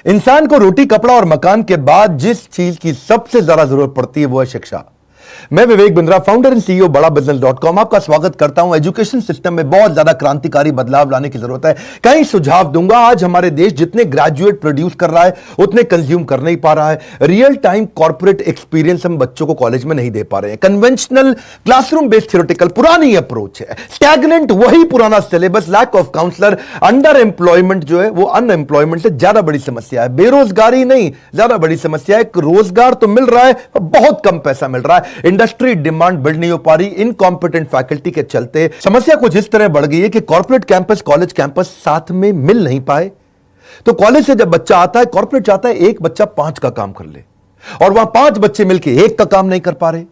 इंसान को रोटी, कपड़ा और मकान के बाद जिस चीज की सबसे ज्यादा जरूरत पड़ती है वो है शिक्षा। मैं Vivek Bindra, founder and CEO बड़ा बिजनेस.com आपका स्वागत करता हूं। एजुकेशन सिस्टम में बहुत ज्यादा क्रांतिकारी बदलाव लाने की जरूरत है। कई सुझाव दूंगा। आज हमारे देश जितने ग्रेजुएट प्रोड्यूस कर रहा है उतने कंज्यूम कर नहीं पा रहा है। रियल टाइम कॉर्पोरेट एक्सपीरियंस हम बच्चों को कॉलेज में नहीं दे पा रहे हैं। कन्वेंशनल क्लासरूम बेस्ड थ्योरेटिकल पुरानी अप्रोच है। स्टैग्नेंट वही पुराना syllabus, lack of counsellor, under employment जो है वो अनएम्प्लॉयमेंट से ज्यादा बड़ी समस्या है। बेरोजगारी नहीं, ज्यादा बड़ी समस्या है। रोजगार तो मिल रहा है, बहुत कम पैसा मिल रहा है। इंडस्ट्री डिमांड बिल्ड नहीं हो पा रही। इनकॉम्पिटेंट फैकल्टी के चलते समस्या कुछ इस तरह बढ़ गई है कि कॉर्पोरेट कैंपस, कॉलेज कैंपस साथ में मिल नहीं पाए। तो कॉलेज से जब बच्चा आता है, कॉर्पोरेट चाहता है एक बच्चा 5 का काम कर ले, और वहां 5 बच्चे मिलकर 1 का काम नहीं कर पा रहे।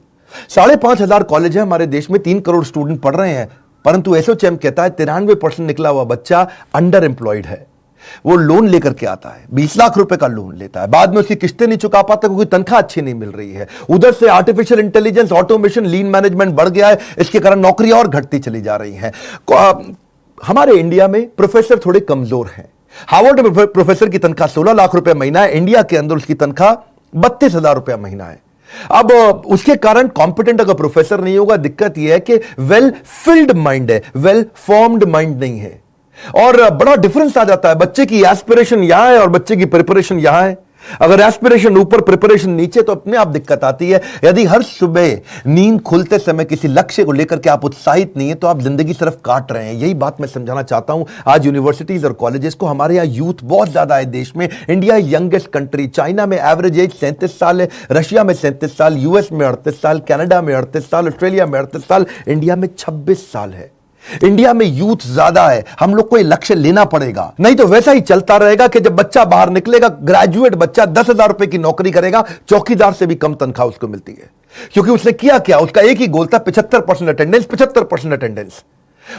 5,500 कॉलेज है हमारे देश में, 3 करोड़ स्टूडेंट पढ़ रहे हैं, परंतु एसोचैम कहता है 93% निकला हुआ बच्चा अंडर एम्प्लॉयड है। वो लोन लेकर के आता है, 20 लाख रुपए का लोन लेता है, बाद में उसकी किस्तें नहीं चुका पाता क्योंकि तनख्वाह अच्छी नहीं मिल रही है। उधर से आर्टिफिशियल इंटेलिजेंस, ऑटोमेशन, लीन मैनेजमेंट बढ़ गया है, इसके कारण नौकरियां और घटती चली जा रही हैं। हमारे इंडिया में प्रोफेसर थोड़े कमजोर हैं। हार्वर्ड में प्रोफेसर की तनख्वाह 16 लाख रुपए महीना है, इंडिया के अंदर उसकी तनख्वाह 32,000 रुपया महीना है। अब उसके कारण कॉम्पिटेंट अगर प्रोफेसर नहीं होगा, दिक्कत यह है कि वेल फिल्ड माइंड है, वेल फॉर्म्ड माइंड नहीं है, और बड़ा डिफरेंस आ जाता है। बच्चे की एस्पिरेशन यहां है और बच्चे की प्रिपरेशन यहां है। अगर एस्पिरेशन ऊपर, प्रिपरेशन नीचे, तो अपने आप दिक्कत आती है। यदि हर सुबह नींद खुलते समय किसी लक्ष्य को लेकर के आप उत्साहित नहीं है तो आप जिंदगी सिर्फ काट रहे हैं। यही बात मैं समझाना चाहता हूं आज यूनिवर्सिटीज और कॉलेजेस को। हमारे यहां यूथ बहुत ज्यादा है देश में। India youngest country. चाइना में एवरेज एज 37 साल है, रशिया में 37 साल, यूएस में 38 साल, कनाडा में 38 साल, ऑस्ट्रेलिया में 38 साल, इंडिया में 26 साल है। इंडिया में यूथ ज्यादा है। हम लोग को लक्ष्य लेना पड़ेगा, नहीं तो वैसा ही चलता रहेगा कि जब बच्चा बाहर निकलेगा, ग्रेजुएट बच्चा 10,000 रुपए की नौकरी करेगा, चौकीदार से भी कम तनख्वाह उसको मिलती है। क्योंकि उसने किया क्या, उसका एक ही गोल था 75% अटेंडेंस, 75% अटेंडेंस।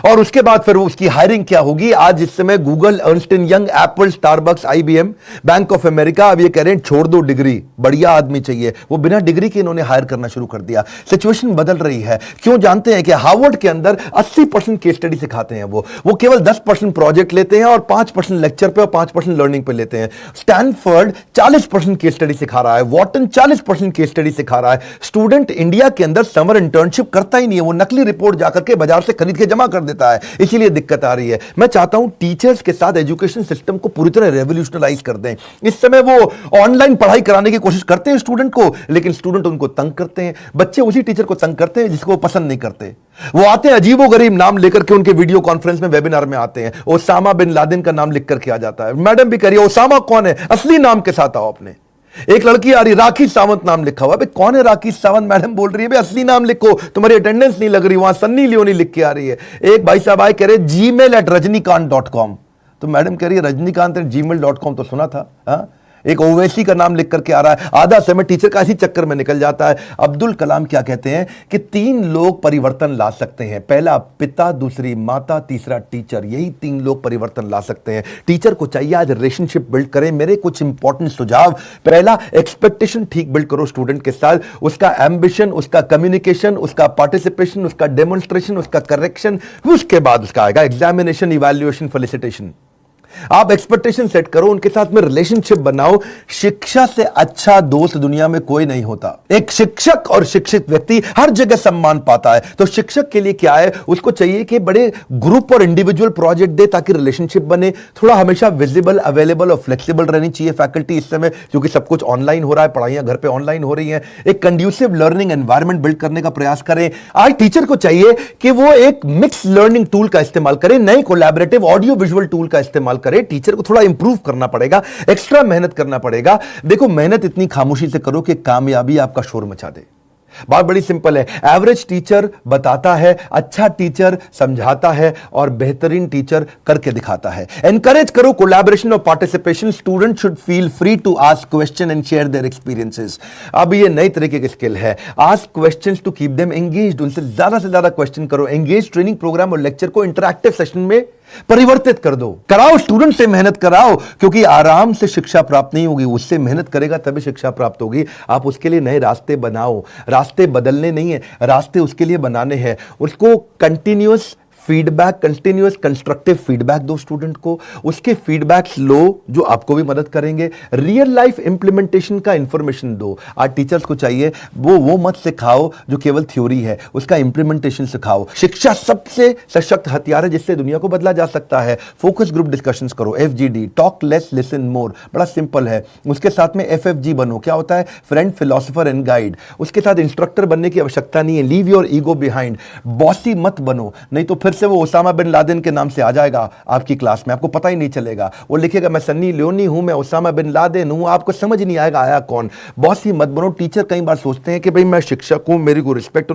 और उसके बाद फिर उसकी हायरिंग क्या होगी। आज इस समय Google, Ernst and young, Apple, Starbucks, IBM, bank of America अब ये कह रहे हैं छोड़ दो डिग्री, बढ़िया आदमी चाहिए। वो बिना डिग्री के इन्होंने हायर करना शुरू कर दिया। सिचुएशन बदल रही है। क्यों जानते हैं कि हार्वर्ड के अंदर 80% केस स्टडी सिखाते हैं। वो केवल 10% प्रोजेक्ट लेते हैं और 5% लेक्चर पे और 5% लर्निंग पे लेते हैं। स्टैनफोर्ड 40% केस स्टडी सिखा रहा है, वॉटन 40% केस स्टडी सिखा रहा है। स्टूडेंट इंडिया के अंदर समर इंटर्नशिप करता ही नहीं है, वो नकली रिपोर्ट जाकर के बाजार से खरीद के जमा देता है, इसीलिए दिक्कत आ रही है। मैं चाहता हूं टीचर्स के साथ एजुकेशन सिस्टम को पूरी तरह रेवोल्यूशनलाइज कर दें। इस समय वो ऑनलाइन पढ़ाई कराने की कोशिश करते हैं स्टूडेंट को, लेकिन स्टूडेंट उनको तंग करते हैं। बच्चे उसी टीचर को तंग करते हैं जिसको वो पसंद नहीं करते। वो आते हैं अजीबोगरीब नाम लेकर के, उनके वीडियो कॉन्फ्रेंस में, वेबिनार में आते हैं। ओसामा बिन लादेन का नाम लिख करके आ जाता है। मैडम भी कह रही है ओसामा कौन है, असली नाम के साथ आओ अपने। एक लड़की आ रही, राखी सावंत नाम लिखा हुआ। कौन है राखी सावंत? मैडम बोल रही है असली नाम लिखो, तुम्हारी अटेंडेंस नहीं लग रही। वहां सन्नी लियोनी लिख के आ रही है। एक भाई साहब आए, कह रहे gmail@rajnikant.com। तो मैडम कह रही है रजनीकांत gmail.com तो सुना था। हाँ, एक ओवैसी का नाम लिख करके आ रहा है। आधा समय टीचर का इसी चक्कर में निकल जाता है। अब्दुल कलाम क्या कहते हैं कि 3 लोग परिवर्तन ला सकते हैं, पहला पिता, दूसरी माता, तीसरा टीचर। यही 3 लोग परिवर्तन ला सकते हैं। टीचर को चाहिए आज रिलेशनशिप बिल्ड करें। मेरे कुछ इंपॉर्टेंट सुझाव: पहला, एक्सपेक्टेशन ठीक बिल्ड करो स्टूडेंट के साथ। उसका एम्बिशन, उसका कम्युनिकेशन, उसका पार्टिसिपेशन, उसका डेमोन्स्ट्रेशन, उसका करेक्शन। उसके बाद उसका आएगा एग्जामिनेशन, इवैल्यूएशन, फेलिसिटेशन। आप एक्सपेक्टेशन सेट करो, उनके साथ में रिलेशनशिप बनाओ। शिक्षा से अच्छा दोस्त दुनिया में कोई नहीं होता। एक शिक्षक और शिक्षित व्यक्ति हर जगह सम्मान पाता है। तो शिक्षक के लिए क्या है, उसको चाहिए कि बड़े ग्रुप और इंडिविजुअल प्रोजेक्ट दे ताकि रिलेशनशिप बने। थोड़ा हमेशा विजिबल, अवेलेबल और फ्लेक्सिबल रहनी चाहिए फैकल्टी इस समय, क्योंकि सब कुछ ऑनलाइन हो रहा है, पढ़ाइयां घर पे ऑनलाइन हो रही हैं। एक कंड्यूसिव लर्निंग एनवायरनमेंट बिल्ड करने का प्रयास करें। आज टीचर को चाहिए कि वो एक मिक्स लर्निंग टूल का इस्तेमाल करें, नए कोलैबोरेटिव ऑडियो विजुअल टूल का इस्तेमाल करें। टीचर को थोड़ा इंप्रूव करना पड़ेगा, एक्स्ट्रा मेहनत करना पड़ेगा। देखो, मेहनत इतनी खामोशी से करो कि कामयाबी आपका शोर मचा दे। बात बड़ी सिंपल है। एवरेज टीचर बताता है, अच्छा टीचर समझाता है, और बेहतरीन टीचर करके दिखाता है। एनकरेज करो कोलैबोरेशन और participation. Student should feel free to ask question and share their experiences. अब ये नई तरीके की स्किल है, ask questions to keep them engaged. उनसे से ज्यादा क्वेश्चन करो। एंगेज ट्रेनिंग प्रोग्राम और लेक्चर को इंटरैक्टिव सेशन में परिवर्तित कर दो, कराओ, स्टूडेंट से मेहनत कराओ, क्योंकि आराम से शिक्षा प्राप्त नहीं होगी, उससे मेहनत करेगा तभी शिक्षा प्राप्त होगी। आप उसके लिए नए रास्ते बनाओ। रास्ते बदलने नहीं है, रास्ते उसके लिए बनाने हैं। उसको continuous feedback, continuous constructive feedback दो स्टूडेंट को, उसके फीडबैक्स लो जो आपको भी मदद करेंगे। रियल लाइफ इंप्लीमेंटेशन का इंफॉर्मेशन दो। आज टीचर्स को चाहिए वो मत सिखाओ जो केवल थ्योरी है, उसका इंप्लीमेंटेशन सिखाओ। शिक्षा सबसे सशक्त हथियार है जिससे दुनिया को बदला जा सकता है। फोकस ग्रुप डिस्कशंस करो, FGD, talk less listen more, बड़ा सिंपल है। उसके साथ में FFG बनो, क्या होता है? Friend, philosopher and guide. उसके साथ इंस्ट्रक्टर बनने की आवश्यकता नहीं है, leave your ego behind. Bossy मत बनो, नहीं तो फिर से वो ओसामा बिन लादेन के नाम से आ जाएगा आपकी क्लास में, आपको पता ही नहीं चलेगा। वो लिखेगा मैं सन्नी लियोनी हूं, मैं ओसामा बिन लादेन हूं, आपको समझ नहीं आएगा आया कौन। बॉसी मत बनो। टीचर कई बार सोचते हैं कि भाई मैं शिक्षक हूं, मेरी को रिस्पेक्ट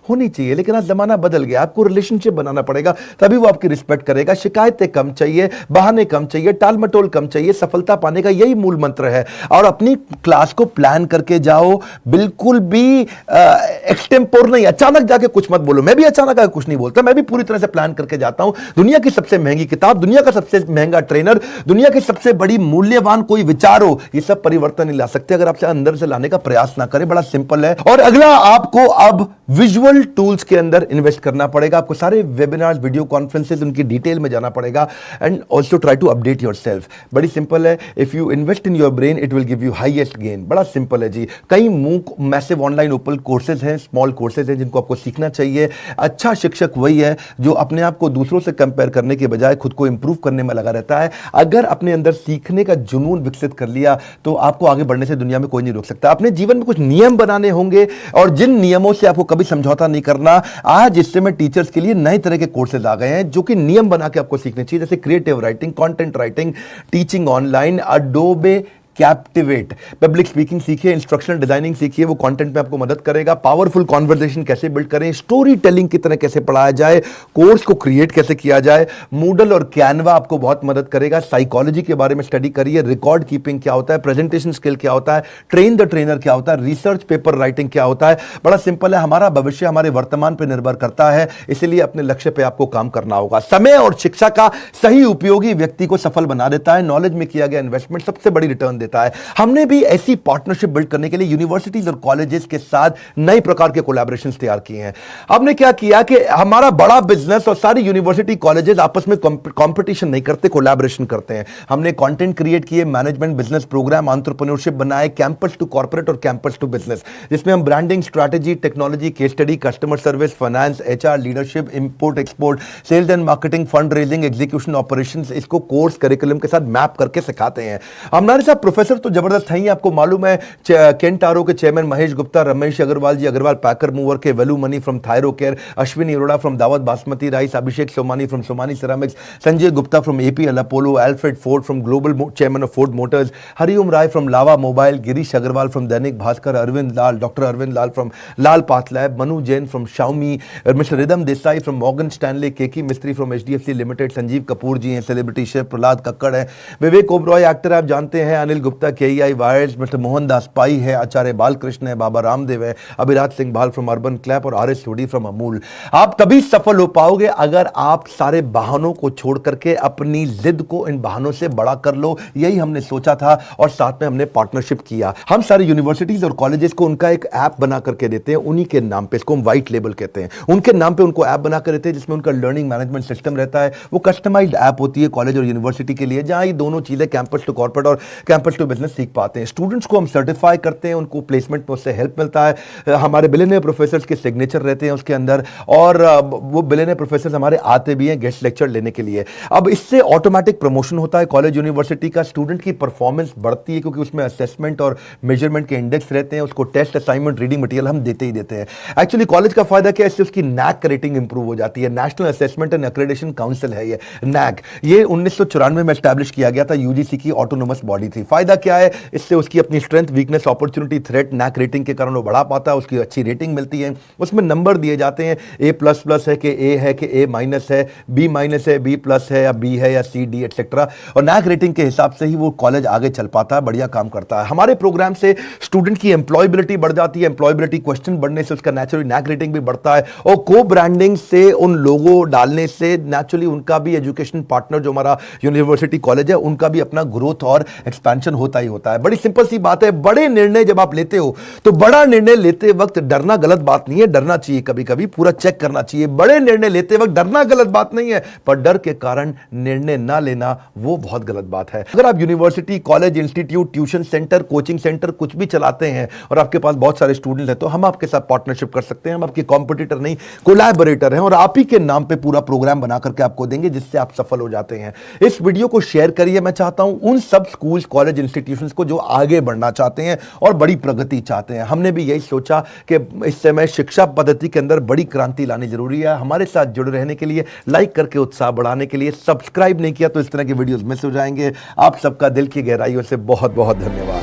होनी चाहिए, लेकिन आज जमाना बदल गया, आपको रिलेशनशिप बनाना पड़ेगा, तभी वो आपकी रिस्पेक्ट करेगा। शिकायतें कम चाहिए, बहाने कम चाहिए, टाल मटोल कम चाहिए। सफलता पाने का यही मूल मंत्र है। और अपनी क्लास को प्लान करके जाओ, बिल्कुल भी एक्सटेम्पोर नहीं, अचानक जाके कुछ मत बोलो। मैं भी अचानक आके कुछ नहीं बोलता, मैं भी पूरी तरह से प्लान करके जाता हूं। दुनिया की सबसे महंगी किताब, दुनिया का सबसे महंगा ट्रेनर, दुनिया की सबसे बड़ी मूल्यवान कोई विचार हो, ये सब परिवर्तन नहीं ला सकते अगर आपसे अंदर से लाने का प्रयास ना करें। बड़ा सिंपल है। और अगला, आपको अब विजुअल टूल्स के अंदर इन्वेस्ट करना पड़ेगा। आपको सारे वेबिनार्स, वीडियो कॉन्फ्रेंसेस, उनकी डिटेल में जाना पड़ेगा। And also try to update yourself. बड़ी सिंपल है। If you invest in your brain it will give you highest gain. बड़ा सिंपल है जी। कई MOOC massive online open courses हैं, स्मॉल कोर्सेज हैं जिनको आपको सीखना चाहिए। अच्छा शिक्षक वही है जो अपने आप को दूसरों से कंपेयर करने के बजाय खुद को इंप्रूव करने में लगा रहता है। अगर अपने अंदर सीखने का जुनून विकसित कर लिया तो आपको आगे बढ़ने से दुनिया में कोई नहीं रोक सकता। अपने जीवन में कुछ नियम बनाने होंगे और जिन नियमों से आपको कभी समझौता नहीं करना। आज इस समय टीचर्स के लिए नए तरह के कोर्सेज आ गए हैं जो कि नियम बना के आपको सीखने चाहिए, जैसे creative writing, content writing, teaching online, Adobe captivate. Public speaking सीखिए, इंस्ट्रक्शनल डिजाइनिंग सीखिए, वो कंटेंट में आपको मदद करेगा। पावरफुल कॉन्वर्सेशन कैसे बिल्ड करें, स्टोरी टेलिंग की तरह कैसे पढ़ाया जाए, कोर्स को क्रिएट कैसे किया जाए। मूडल और कैनवा आपको बहुत मदद करेगा। साइकोलॉजी के बारे में स्टडी करिए, रिकॉर्ड कीपिंग क्या होता है, प्रेजेंटेशन स्किल क्या होता है, ट्रेन द ट्रेनर क्या होता है, रिसर्च पेपर राइटिंग क्या होता है। बड़ा सिंपल है। हमारा भविष्य हमारे वर्तमान पर निर्भर करता है, इसलिए अपने लक्ष्य पर आपको काम करना होगा। समय और शिक्षा का सही उपयोगी व्यक्ति को सफल बना देता है। नॉलेज में किया गया इन्वेस्टमेंट सबसे बड़ी रिटर्न देता है। हमने भी ऐसी पार्टनरशिप बिल्ड करने के लिए यूनिवर्सिटीज और कॉलेजेस के साथ नए प्रकार के कोलैबोरेशंस तैयार किए हैं। हमने क्या किया कि हमारा बड़ा बिजनेस और सारी यूनिवर्सिटी कॉलेजेस आपस में कंपटीशन नहीं करते, कोलैबोरेशन करते हैं। हमने कंटेंट क्रिएट किए, मैनेजमेंट बिजनेस प्रोग्राम, एंटरप्रेन्योरशिप बनाए, कैंपस टू कॉर्पोरेट और कैंपस टू बिजनेस, जिसमें हम branding, strategy, technology, case study, customer service, finance, HR, leadership, import export, sales and marketing, fund raising, execution, operations, इसको course curriculum के साथ map करके सिखाते हैं। हमारे साथ प्रोफेसर तो जबरदस्त है ही, आपको मालूम है। केंटारो के chairman Mahesh Gupta, Ramesh Agarwal ji, Agarwal packer mover के Velumani from Thyrocare, Ashwini Arora from Daawat basmati rice, Abhishek Somani from Somani ceramics, Sanjay Gupta from APL Apollo, Alfred Ford from global chairman of Ford Motors, Hariom Rai from Lava mobile, Girish Agarwal from Dainik Bhaskar, Arvind Lal, doctor Arvind Lal from Lal path lab, Manu Jain from Xiaomi, mister Ridham Desai from Morgan Stanley, Keki Mistry from HDFC limited, Sanjeev Kapoor ji हैं celebrity chef, Prahlad Kakkar है, Vivek Oberoi actor आप जानते हैं, Anil Gupta KEI wires, mister Mohandas Pai है, आचार्य बालकृष्ण है, बाबा रामदेव है, अभिराज सिंह भाल from urban clap और RS सोडी फ्रॉम अमूल। आप तभी सफल हो पाओगे अगर आप सारे बहानों को छोड़ करके अपनी जिद को इन बहानों से बड़ा कर लो। यही हमने सोचा था और साथ में हमने पार्टनरशिप किया। हम सारी यूनिवर्सिटीज और कॉलेजेस को उनका एक ऐप बना करके देते हैं, उन्हीं के नाम पे, इसको हम व्हाइट लेबल कहते हैं, उनके नाम पे उनको ऐप बना कर देते हैं जिसमें उनका लर्निंग मैनेजमेंट सिस्टम रहता है। वो कस्टमाइज्ड ऐप होती है कॉलेज और यूनिवर्सिटी के लिए, जहां ये दोनों चीजें कैंपस टू कॉर्पोरेट और कैंपस टू बिजनेस सीख पाते हैं। स्टूडेंट्स को हम सर्टिफाई करते हैं, उनको प्लेसमेंट में उससे हेल्प मिलता है। हमारे बिलियनियर प्रोफेसर्स के सिग्नेचर रहते हैं उसके अंदर, और वो बिलियनियर प्रोफेसर्स हमारे आते भी हैं गेस्ट लेक्चर लेने के लिए। अब इससे ऑटोमेटिक प्रमोशन होता है कॉलेज यूनिवर्सिटी का, स्टूडेंट की परफॉर्मेंस बढ़ती है क्योंकि उसमें असेसमेंट और मेजरमेंट के इंडेक्स रहते हैं। उसको टेस्ट, असाइनमेंट, रीडिंग मटेरियल हम देते ही देते हैं। एक्चुअली कॉलेज का फायदा क्या है, इससे उसकी NAAC रेटिंग इंप्रूव हो जाती है। National assessment and accreditation council है ये NAAC। ये 1994 में एस्टैब्लिश किया गया था, UGC की ऑटोनोमस बॉडी थी। फायदा क्या है, इससे उसकी अपनी strength, weakness, opportunity, threat NAAC rating के कारण वो बढ़ा पाता है, उसकी अच्छी रेटिंग मिलती है। उसमें नंबर दिए जाते हैं, A++ है कि A है कि A- है, B- है, B+ है या B है या C, D एटसेट्रा। और NAAC रेटिंग के हिसाब से ही वो कॉलेज आगे चल पाता है, बढ़िया काम करता है। हमारे प्रोग्राम से स्टूडेंट की एम्प्लॉयबिलिटी बढ़ जाती है, एम्प्लॉयबिलिटी क्वेश्चन बढ़ने से उसका नेचुरली NAAC रेटिंग भी बढ़ता है, और को ब्रांडिंग से उन लोगों डालने से नेचुरली उनका भी एजुकेशन पार्टनर जो हमारा यूनिवर्सिटी कॉलेज है उनका भी अपना ग्रोथ और एक्सपेंशन कंफ्यूजन होता ही होता है। बड़ी सिंपल सी बात है, बड़े निर्णय जब आप लेते हो तो बड़ा निर्णय लेते वक्त डरना गलत बात नहीं है, डरना चाहिए, कभी कभी पूरा चेक करना चाहिए। बड़े निर्णय लेते वक्त डरना गलत बात नहीं है, पर डर के कारण निर्णय ना लेना वो बहुत गलत बात है। अगर आप university, college, institute, tuition centre, coaching centre कुछ भी चलाते हैं और आपके पास बहुत सारे स्टूडेंट्स हैं, तो हम आपके साथ पार्टनरशिप कर सकते हैं। हम आपके कॉम्पिटिटर नहीं, कोलैबोरेटर हैं, और आप ही के नाम पे पूरा प्रोग्राम बना करके आपको देंगे जिससे आप सफल हो जाते हैं। इस वीडियो को शेयर करिए। मैं चाहता हूं उन सब स्कूल, कॉलेज, इंस्टीट्यूशंस को जो आगे बढ़ना चाहते हैं और बड़ी प्रगति चाहते हैं। हमने भी यही सोचा कि इस समय शिक्षा पद्धति के अंदर बड़ी क्रांति लानी जरूरी है। हमारे साथ जुड़े रहने के लिए, लाइक करके उत्साह बढ़ाने के लिए, सब्सक्राइब नहीं किया तो इस तरह की वीडियोस मिस हो जाएंगे। आप सबका दिल की गहराइयों से बहुत बहुत धन्यवाद।